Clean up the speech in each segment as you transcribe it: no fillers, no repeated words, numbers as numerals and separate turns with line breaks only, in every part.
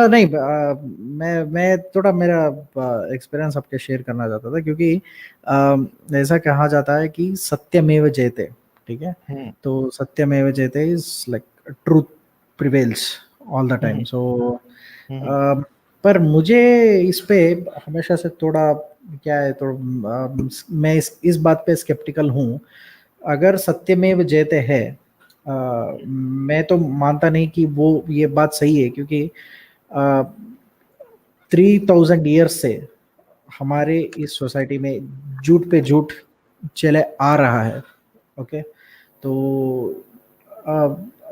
نہیں میں تھوڑا میرا ایکسپیرینس آپ کے شیئر کرنا چاہتا تھا، کیونکہ ایسا کہا جاتا ہے کہ ستیمیو جیتے، ٹھیک ہے، تو ستیمیو جیتے is like truth prevails all the time. So پر مجھے اس پہ ہمیشہ سے تھوڑا کیا ہے، تھوڑا میں اس بات پہ اسکیپٹیکل ہوں. اگر ستیمیو جیتے ہے، میں تو مانتا نہیں کہ وہ یہ بات صحیح ہے، کیونکہ 3000 ایئرس سے ہمارے اس سوسائٹی میں جھوٹ پہ جھوٹ چلے آ رہا ہے. اوکے، تو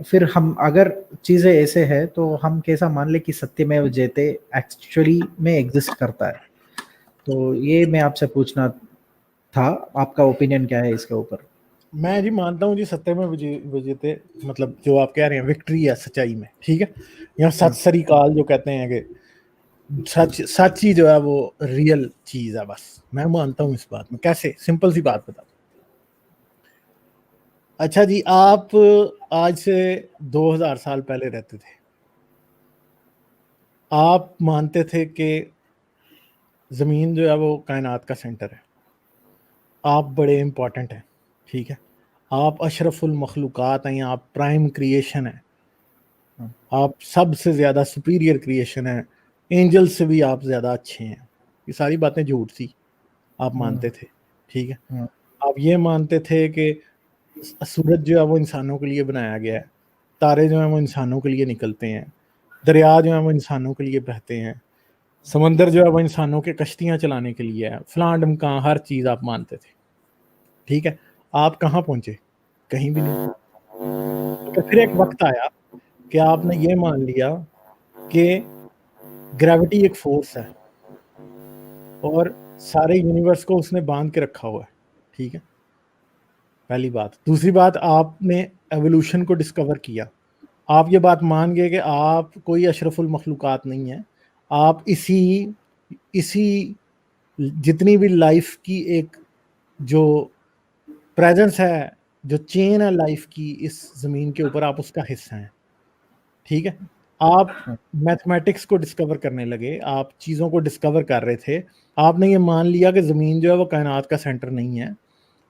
پھر ہم اگر چیزیں ایسے ہے تو ہم کیسا مان لیں کہ ستیہ میں جیتے ایکچولی میں ایگزسٹ کرتا ہے. تو یہ میں آپ سے پوچھنا تھا، آپ کا اوپینین کیا ہے اس کے اوپر؟
میں جی مانتا ہوں جی ستیہ میں وجیتے، مطلب جو آپ کہہ رہے ہیں وکٹری ہے سچائی میں، ٹھیک ہے، یا ست سری کال جو کہتے ہیں کہ سچ ہی جو ہے وہ ریئل چیز ہے. بس میں مانتا ہوں اس بات میں. کیسے؟ سمپل سی بات بتا. اچھا جی، آپ آج سے 2000 سال پہلے رہتے تھے، آپ مانتے تھے کہ زمین جو ہے وہ کائنات کا سینٹر ہے، آپ بڑے امپورٹنٹ ہیں، ٹھیک ہے، آپ اشرف المخلوقات ہیں، آپ پرائم کریشن ہیں، آپ سب سے زیادہ سپیریئر کریشن ہیں، اینجل سے بھی آپ زیادہ اچھے ہیں. یہ ساری باتیں جھوٹ تھی، آپ مانتے تھے، ٹھیک ہے. آپ یہ مانتے تھے کہ سورج جو ہے وہ انسانوں کے لیے بنایا گیا ہے، تارے جو ہیں وہ انسانوں کے لیے نکلتے ہیں، دریا جو ہیں وہ انسانوں کے لیے بہتے ہیں، سمندر جو ہے وہ انسانوں کے کشتیاں چلانے کے لیے ہے، فلاں ڈمکاں ہر چیز آپ مانتے تھے، ٹھیک ہے. آپ کہاں پہنچے؟ کہیں بھی نہیں. تو پھر ایک وقت آیا کہ آپ نے یہ مان لیا کہ گریوٹی ایک فورس ہے اور سارے یونیورس کو اس نے باندھ کے رکھا ہوا ہے، ٹھیک ہے، پہلی بات. دوسری بات، آپ نے ایوولوشن کو ڈسکور کیا. آپ یہ بات مان گئے کہ آپ کوئی اشرف المخلوقات نہیں ہیں، آپ اسی جتنی بھی لائف کی ایک جو پریزنس ہے، جو چین ہے لائف کی اس زمین کے اوپر، آپ اس کا حصہ ہیں، ٹھیک ہے. آپ میتھمیٹکس کو ڈسکور کرنے لگے، آپ چیزوں کو ڈسکور کر رہے تھے. آپ نے یہ مان لیا کہ زمین جو ہے وہ کائنات کا سینٹر نہیں ہے.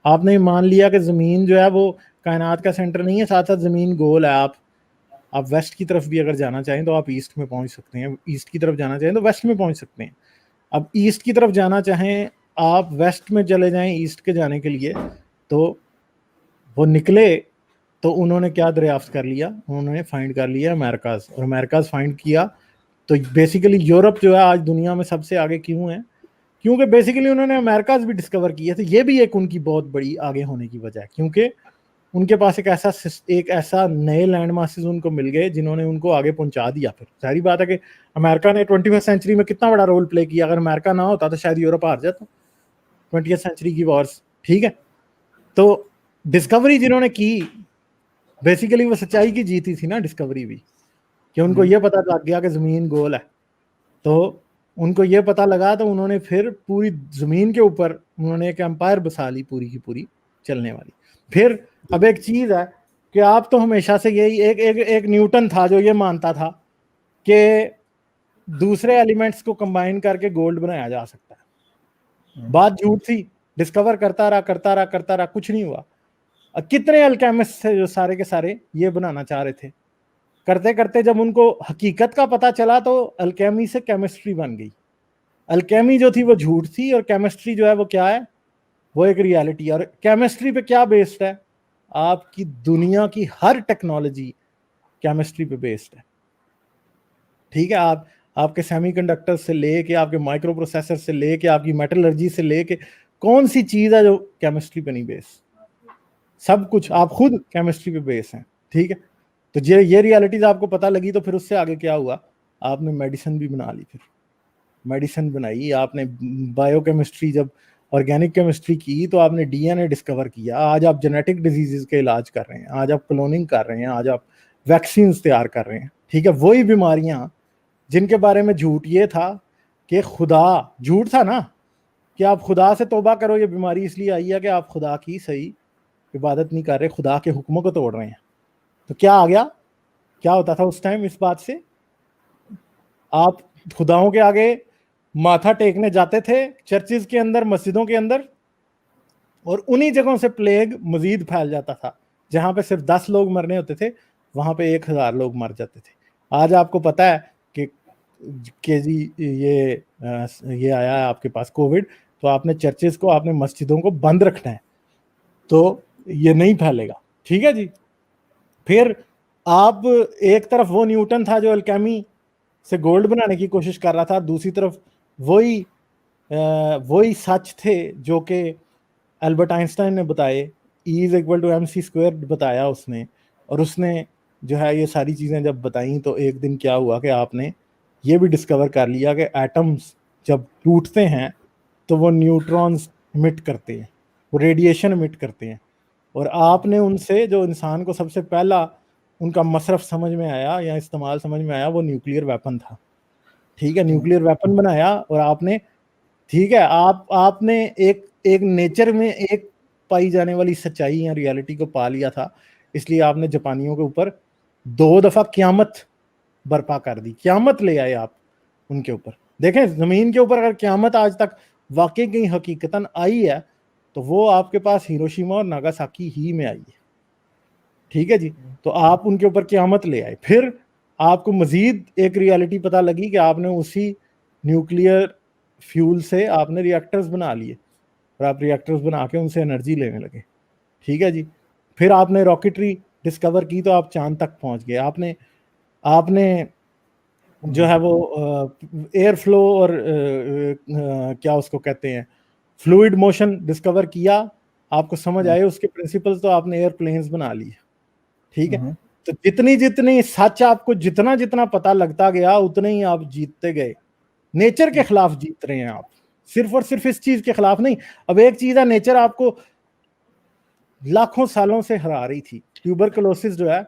آپ نے یہ مان لیا کہ زمین جو ہے وہ کائنات کا سینٹر نہیں ہے، ساتھ ساتھ زمین گول ہے. آپ ویسٹ کی طرف بھی اگر جانا چاہیں تو آپ ایسٹ میں پہنچ سکتے ہیں، ایسٹ کی طرف جانا چاہیں تو ویسٹ میں پہنچ سکتے ہیں. اب ایسٹ کی طرف جانا چاہیں آپ ویسٹ میں چلے جائیں ایسٹ کے جانے کے لیے، تو وہ نکلے تو انہوں نے کیا دریافت کر لیا؟ انہوں نے فائنڈ کر لیا امریکاز، اور امریکاز فائنڈ کیا. تو بیسیکلی یورپ جو ہے آج دنیا میں سب سے آگے کیوں ہے؟ کیونکہ بیسیکلی انہوں نے امریکاز بھی ڈسکور کیا تھا. یہ بھی ایک ان کی بہت بڑی آگے ہونے کی وجہ ہے، کیونکہ ان کے پاس ایک ایسا نئے لینڈ ماسز ان کو مل گئے جنہوں نے ان کو آگے پہنچا دیا. پھر ظاہری بات ہے کہ امریکہ نے 21 سینچری میں کتنا بڑا رول پلے کیا. اگر امریکہ نہ ہوتا تو شاید یورپ ہار جاتا 20 سینچری کی وارز، ٹھیک ہے. تو ڈسکوری جنہوں نے کی، بیسیکلی وہ سچائی کی جیتی تھی نا ڈسکوری بھی، کہ ان کو یہ پتا لگ گیا کہ زمین گول ہے. تو ان کو یہ پتا لگا تو انہوں نے پھر پوری زمین کے اوپر انہوں نے ایک امپائر بسا لی، پوری کی پوری چلنے والی. پھر اب ایک چیز ہے کہ آپ تو ہمیشہ سے یہی ایک نیوٹن تھا جو یہ مانتا تھا کہ دوسرے ایلیمنٹس کو کمبائن کر کے گولڈ بنایا جا سکتا ہے. بات جھوٹ تھی، ڈسکور کرتا رہا، کچھ نہیں ہوا. کتنے الکیمسٹ تھے جو سارے کے سارے یہ بنانا چاہ رہے تھے، کرتے کرتے جب ان کو حقیقت کا پتا چلا تو الکیمی سے کیمسٹری بن گئی. الکیمی جو تھی وہ جھوٹ تھی، اور کیمسٹری جو ہے وہ کیا ہے؟ وہ ایک ریالٹی. اور کیمسٹری پہ کیا بیسڈ ہے؟ آپ کی دنیا کی ہر ٹیکنالوجی کیمسٹری پہ بیسڈ ہے، ٹھیک ہے. آپ کے سیمی کنڈکٹر سے لے کے آپ کے مائکرو پروسیسر سے لے کے آپ کی میٹلرجی سے لے کے کون سی چیز ہے جو کیمسٹری پہ نہیں بیس؟ سب کچھ آپ خود کیمسٹری پہ بیس ہیں، ٹھیک ہے. تو یہ ریالٹیز آپ کو پتہ لگی تو پھر اس سے آگے کیا ہوا؟ آپ نے میڈیسن بھی بنا لی. پھر میڈیسن بنائی آپ نے، بایو کیمسٹری جب آرگینک کیمسٹری کی تو آپ نے ڈی این اے ڈسکور کیا. آج آپ جینیٹک ڈیزیزز کے علاج کر رہے ہیں، آج آپ کلوننگ کر رہے ہیں، آج آپ ویکسینز تیار کر رہے ہیں، ٹھیک ہے. وہی بیماریاں جن کے بارے میں جھوٹ یہ تھا کہ خدا، جھوٹ تھا نا کہ آپ خدا سے توبہ کرو، یہ بیماری اس لیے آئی ہے کہ آپ خدا کی صحیح عبادت نہیں کر رہے، خدا کے حکموں کو توڑ رہے ہیں. تو کیا آ گیا؟ کیا ہوتا تھا اس ٹائم اس بات سے؟ آپ خداؤں کے آگے ماتھا ٹیکنے جاتے تھے چرچز کے اندر, مسجدوں کے اندر, اور انہی جگہوں سے پلیگ مزید پھیل جاتا تھا. جہاں پہ صرف 10 لوگ مرنے ہوتے تھے وہاں پہ 1000 لوگ مر جاتے تھے. آج آپ کو پتا ہے کہ جی یہ آیا ہے آپ کے پاس کووڈ, تو آپ نے چرچز کو, آپ نے مسجدوں کو بند رکھنا ہے, تو یہ نہیں پھیلے گا. ٹھیک ہے جی. پھر آپ ایک طرف وہ نیوٹن تھا جو الکیمی سے گولڈ بنانے کی کوشش کر رہا تھا, دوسری طرف وہی سچ تھے جو کہ البرٹ آئنسٹائن نے بتائے, E=mc² بتایا اس نے, اور اس نے جو ہے یہ ساری چیزیں جب بتائیں تو ایک دن کیا ہوا کہ آپ نے یہ بھی ڈسکور کر لیا کہ ایٹمز جب ٹوٹتے ہیں تو وہ نیوٹرونز emit کرتے ہیں, وہ ریڈیشن emit کرتے ہیں. اور آپ نے ان سے, جو انسان کو سب سے پہلا ان کا مصرف سمجھ میں آیا یا استعمال سمجھ میں آیا, وہ نیوکلیئر ویپن تھا. ٹھیک ہے, نیوکلیئر ویپن بنایا, اور آپ نے, ٹھیک ہے, آپ نے ایک نیچر میں ایک پائی جانے والی سچائی یا ریالٹی کو پا لیا تھا, اس لیے آپ نے جاپانیوں کے اوپر 2 دفعہ قیامت برپا کر دی, قیامت لے آئے آپ ان کے اوپر. دیکھیں زمین کے اوپر اگر قیامت آج تک واقعی کہیں حقیقتاً آئی ہے تو وہ آپ کے پاس ہیروشیما اور ناگاساکی ہی میں آئی ہے. ٹھیک ہے جی. تو آپ ان کے اوپر قیامت لے آئے. پھر آپ کو مزید ایک ریالٹی پتہ لگی کہ آپ نے اسی نیوکلیئر فیول سے آپ نے ریئیکٹرز بنا لیے, اور آپ ریئیکٹرز بنا کے ان سے انرجی لینے لگے. ٹھیک ہے جی. پھر آپ نے راکٹری ڈسکور کی تو آپ چاند تک پہنچ گئے. آپ نے جو ہے وہ ایئر فلو اور کیا اس کو کہتے ہیں فلوئڈ موشن ڈسکور کیا, آپ کو سمجھ آئے اس کے پرنسپل, تو آپ نے ایئر پلینز بنا لی. ٹھیک ہے. تو جتنی سچ آپ کو جتنا پتہ لگتا گیا اتنے ہی آپ جیتتے گئے. نیچر کے خلاف جیت رہے ہیں آپ, صرف اور صرف اس چیز کے خلاف نہیں. اب ایک چیز ہے, نیچر آپ کو لاکھوں سالوں سے ہرا رہی تھی. ٹیوبرکلوسس جو ہے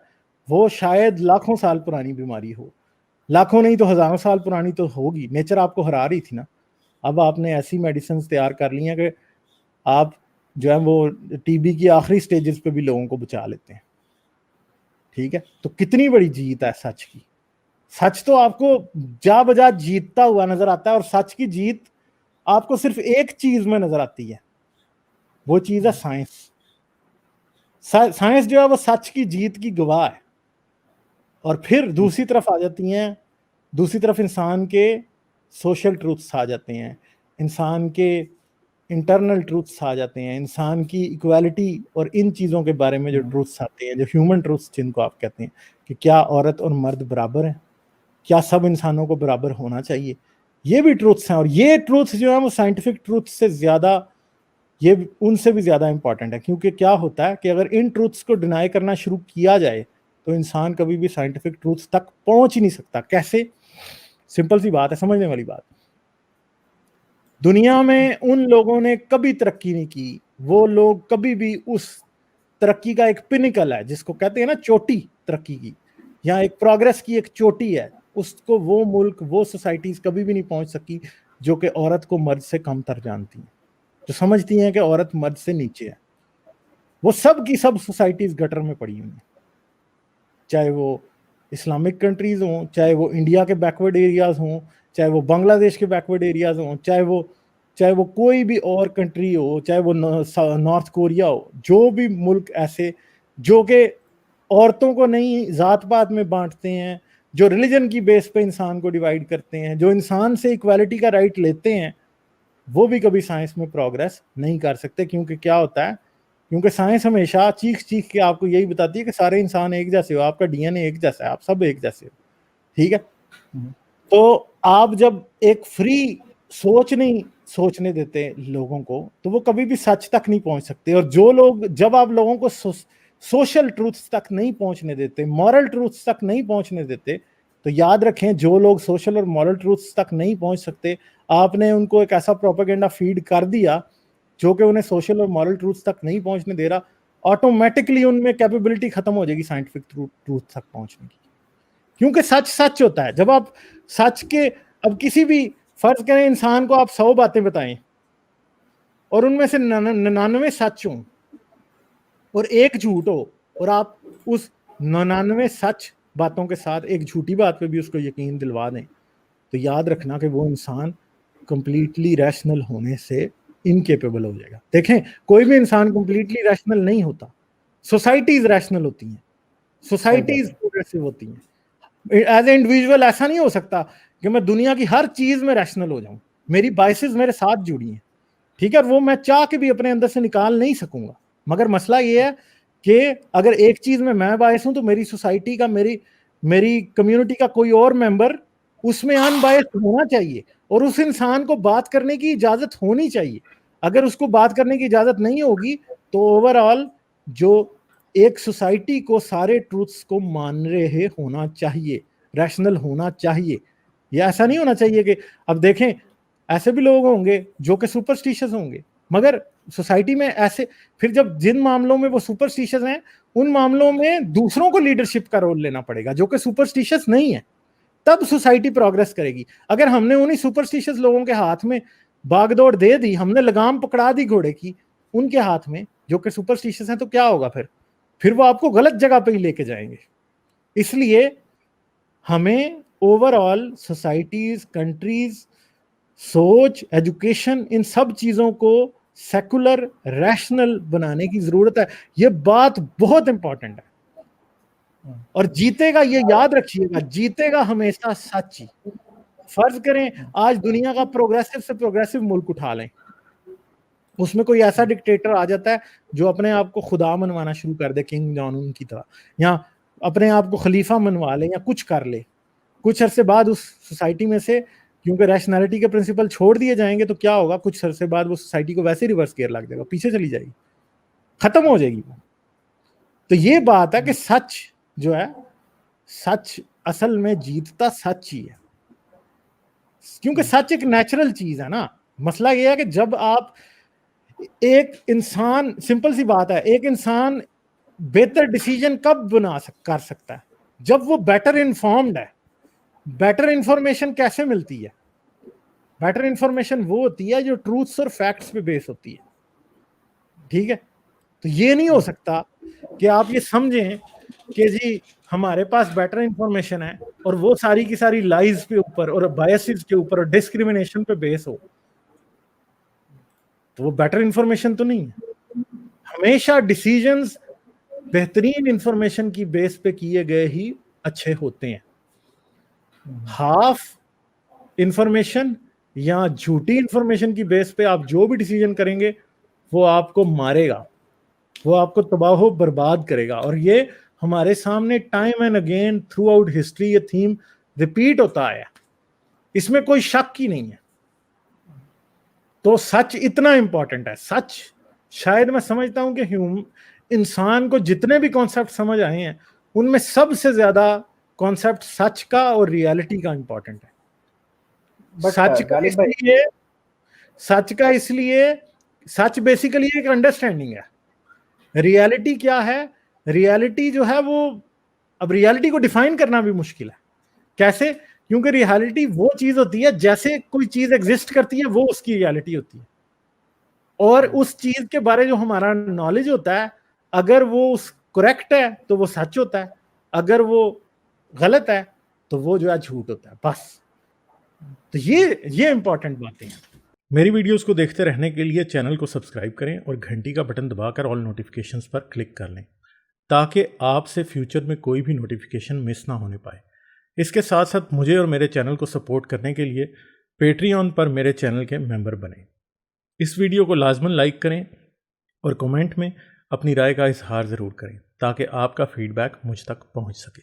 وہ شاید لاکھوں سال پرانی بیماری ہو, لاکھوں نہیں تو ہزاروں سال پرانی تو ہوگی. نیچر آپ کو ہرا رہی تھی نا. اب آپ نے ایسی میڈیسنز تیار کر لی ہیں کہ آپ جو ہے وہ ٹی بی کی آخری سٹیجز پہ بھی لوگوں کو بچا لیتے ہیں. ٹھیک ہے. تو کتنی بڑی جیت ہے سچ کی. سچ تو آپ کو جا بجا جیتتا ہوا نظر آتا ہے, اور سچ کی جیت آپ کو صرف ایک چیز میں نظر آتی ہے, وہ چیز ہے سائنس. سائنس جو ہے وہ سچ کی جیت کی گواہ ہے. اور پھر دوسری طرف آ جاتی ہیں, دوسری طرف انسان کے سوشل ٹروتھس آ جاتے ہیں, انسان کے انٹرنل ٹروتھس آ جاتے ہیں, انسان کی ایکویلٹی اور ان چیزوں کے بارے میں جو ٹروتھس آتے ہیں, جو ہیومن ٹروتھس جن کو آپ کہتے ہیں کہ کیا عورت اور مرد برابر ہیں, کیا سب انسانوں کو برابر ہونا چاہیے, یہ بھی ٹروتھس ہیں. اور یہ ٹروتھس جو ہیں وہ سائنٹیفک ٹروتھس سے زیادہ, یہ ان سے بھی زیادہ امپورٹنٹ ہے. کیونکہ کیا ہوتا ہے کہ اگر ان ٹروتھس کو ڈینائی کرنا شروع کیا جائے تو انسان کبھی بھی سائنٹیفک ٹروتھس تک پہنچ ہی نہیں سکتا. کیسے؟ سمپل سی بات ہے, سمجھنے والی بات. دنیا میں ان لوگوں نے کبھی ترقی نہیں کی, وہ لوگ کبھی بھی اس ترقی کا ایک پنیکل ہے جس کو کہتے ہیں نا چوٹی ترقی کی, یا ایک پروگریس کی ایک چوٹی ہے, اس کو وہ ملک, وہ سوسائٹیز کبھی بھی نہیں پہنچ سکی جو کہ عورت کو مرد سے کم تر جانتی ہیں, جو سمجھتی ہیں کہ عورت مرد سے نیچے ہے. وہ سب کی سب سوسائٹیز گٹر میں پڑی ہوئی ہیں, چاہے وہ اسلامک کنٹریز ہوں, چاہے وہ انڈیا کے بیکورڈ ایریاز ہوں, چاہے وہ بنگلہ دیش کے بیکورڈ ایریاز ہوں, چاہے وہ کوئی بھی اور کنٹری ہو, چاہے وہ نارتھ کوریا ہو. جو بھی ملک ایسے جو کہ عورتوں کو نہیں ذات پات میں بانٹتے ہیں, جو ریلیجن کی بیس پہ انسان کو ڈیوائیڈ کرتے ہیں, جو انسان سے ایکویلٹی کا رائٹ لیتے ہیں, وہ بھی کبھی سائنس میں پروگریس نہیں کر سکتے. کیونکہ کیا ہوتا ہے, کیونکہ سائنس ہمیشہ چیخ کے آپ کو یہی بتاتی ہے کہ سارے انسان ایک جیسے ہو, آپ کا ڈی این اے ایک جیسا ہے, آپ سب ایک جیسے ہو. ٹھیک ہے. تو آپ جب ایک فری سوچ نہیں سوچنے دیتے لوگوں کو, تو وہ کبھی بھی سچ تک نہیں پہنچ سکتے. اور جو لوگ, جب آپ لوگوں کو سوشل ٹروتھس تک نہیں پہنچنے دیتے, مورل ٹروتھس تک نہیں پہنچنے دیتے, تو یاد رکھیں جو لوگ سوشل اور مورل ٹروتھس تک نہیں پہنچ سکتے, آپ نے ان کو ایک ایسا پروپیگنڈا فیڈ کر دیا جو کہ انہیں سوشل اور مورل ٹروتھس تک نہیں پہنچنے دے رہا. آٹومیٹکلی ان میں کیپیبلٹی ختم ہو جائے گی سائنٹیفک ٹروتھ تک پہنچنے کی. کیونکہ سچ ہوتا ہے. جب آپ سچ کے, اب کسی بھی فرض کریں انسان کو آپ 100 باتیں بتائیں اور ان میں سے 99 سچ ہوں اور ایک جھوٹ ہو, اور آپ اس 99 سچ باتوں کے ساتھ ایک جھوٹی بات پہ بھی اس کو یقین دلوا دیں, تو یاد رکھنا کہ وہ انسان کمپلیٹلی ریشنل ہونے سے انکیپیبل ہو جائے گا. دیکھیں کوئی بھی انسان کمپلیٹلی ریشنل نہیں ہوتا. سوسائٹیز ریشنل ہوتی ہیں, سوسائٹیز پروگریسو ہوتی ہیں. ایز اے انڈیویجول ایسا نہیں ہو سکتا کہ میں دنیا کی ہر چیز میں ریشنل ہو جاؤں. میری بائسز میرے ساتھ جڑی ہیں, ٹھیک ہے, وہ میں چاہ کے بھی اپنے اندر سے نکال نہیں سکوں گا. مگر مسئلہ یہ ہے کہ اگر ایک چیز میں بائس ہوں تو میری سوسائٹی کا, میری کمیونٹی کا کوئی اور ممبر اس میں ان بائس ہونا چاہیے, اور اس انسان کو بات کرنے کی اجازت ہونی چاہیے. اگر اس کو بات کرنے کی اجازت نہیں ہوگی تو اوور آل جو ایک سوسائٹی کو سارے ٹروتھس کو مان رہے ہونا چاہیے, ریشنل ہونا چاہیے. یہ ایسا نہیں ہونا چاہیے کہ اب دیکھیں ایسے بھی لوگ ہوں گے جو کہ سپرسٹیشس ہوں گے, مگر سوسائٹی میں ایسے پھر جب جن معاملوں میں وہ سپرسٹیشس ہیں ان معاملوں میں دوسروں کو لیڈرشپ کا رول لینا پڑے گا جو کہ سپرسٹیشس نہیں ہے, تب سوسائٹی پروگریس کرے گی. اگر ہم نے انہی سپرسٹیشس لوگوں کے ہاتھ میں باغ دوڑ دے دی, ہم نے لگام پکڑا دی گھوڑے کی ان کے ہاتھ میں جو کہ سپرسٹیشس ہیں, تو کیا ہوگا پھر وہ آپ کو غلط جگہ پہ ہی لے کے جائیں گے. اس لیے ہمیں اوور آل سوسائٹیز, کنٹریز, سوچ, ایجوکیشن, ان سب چیزوں کو سیکولر ریشنل بنانے کی ضرورت ہے. یہ بات بہت امپورٹنٹ ہے, اور جیتے گا, یہ یاد رکھیے گا, جیتے گا ہمیشہ سچ ہی. فرض کریں آج دنیا کا پروگریسو سے پروگریسو ملک اٹھا لیں, اس میں کوئی ایسا ڈکٹیٹر آ جاتا ہے جو اپنے آپ کو خدا منوانا شروع کر دے, کنگ جان ان کی طرح, یا اپنے آپ کو خلیفہ منوا لے, یا کچھ کر لے. کچھ عرصے بعد اس سوسائٹی میں سے کیونکہ ریشنالٹی کے پرنسپل چھوڑ دیے جائیں گے تو کیا ہوگا, کچھ عرصے بعد وہ سوسائٹی کو ویسے ریورس گیئر لگ جائے گا, پیچھے چلی جائے گی, ختم ہو جائے گی وہ. تو یہ بات ہے کہ سچ جو ہے, سچ اصل میں جیتتا سچ ہی ہے, کیونکہ سچ ایک نیچرل چیز ہے نا. مسئلہ یہ ہے کہ جب آپ ایک انسان, سمپل سی بات ہے, ایک انسان بہتر ڈیسیجن کب کر سکتا ہے, جب وہ بیٹر انفارمڈ ہے. بیٹر انفارمیشن کیسے ملتی ہے؟ بیٹر انفارمیشن وہ ہوتی ہے جو ٹروتھس اور فیکٹس پہ بیس ہوتی ہے, ٹھیک ہے. تو یہ نہیں ہو سکتا کہ آپ یہ سمجھیں کہ جی ہمارے پاس بیٹر انفارمیشن ہے اور وہ ساری کی ساری لائز کے اوپر اور بایسز کے اوپر اور ڈسکریمنیشن پہ بیس ہو, تو وہ بیٹر انفارمیشن تو نہیں ہے. ہمیشہ ڈیسیجنز بہترین انفارمیشن کی بیس پہ کیے گئے ہی اچھے ہوتے ہیں. ہاف انفارمیشن یا جھوٹی انفارمیشن کی بیس پہ آپ جو بھی ڈیسیجن کریں گے وہ آپ کو مارے گا, وہ آپ کو تباہ و برباد کرے گا. اور یہ ہمارے سامنے time and again through out history یہ تھیم ریپیٹ ہوتا ہے, اس میں کوئی شک ہی نہیں ہے. تو سچ اتنا امپورٹنٹ ہے. سچ شاید میں سمجھتا ہوں کہ انسان کو جتنے بھی کانسیپٹ سمجھ آئے ہیں ان میں سب سے زیادہ کانسیپٹ سچ کا اور ریالٹی کا امپورٹنٹ ہے. سچ بیسیکلی ایک انڈرسٹینڈنگ ہے. ریالٹی کیا ہے؟ ریالٹی جو ہے وہ, اب ریالٹی کو ڈیفائن کرنا بھی مشکل ہے. کیسے؟ کیونکہ ریالٹی وہ چیز ہوتی ہے جیسے کوئی چیز ایگزسٹ کرتی ہے وہ اس کی ریالٹی ہوتی ہے, اور اس چیز کے بارے جو ہمارا نالج ہوتا ہے اگر وہ کریکٹ ہے تو وہ سچ ہوتا ہے, اگر وہ غلط ہے تو وہ جو ہے جھوٹ ہوتا ہے, بس. تو یہ امپورٹنٹ باتیں ہیں. میری ویڈیوز کو دیکھتے رہنے کے لیے چینل کو سبسکرائب کریں اور گھنٹی کا بٹن دبا کر آل نوٹیفیکیشنز پر کلک کر لیں تاکہ آپ سے فیوچر میں کوئی بھی نوٹیفیکیشن مس نہ ہونے پائے. اس کے ساتھ ساتھ مجھے اور میرے چینل کو سپورٹ کرنے کے لیے پیٹریون پر میرے چینل کے ممبر بنیں. اس ویڈیو کو لازماً لائک کریں اور کمنٹ میں اپنی رائے کا اظہار ضرور کریں تاکہ آپ کا فیڈ بیک مجھ تک پہنچ سکے.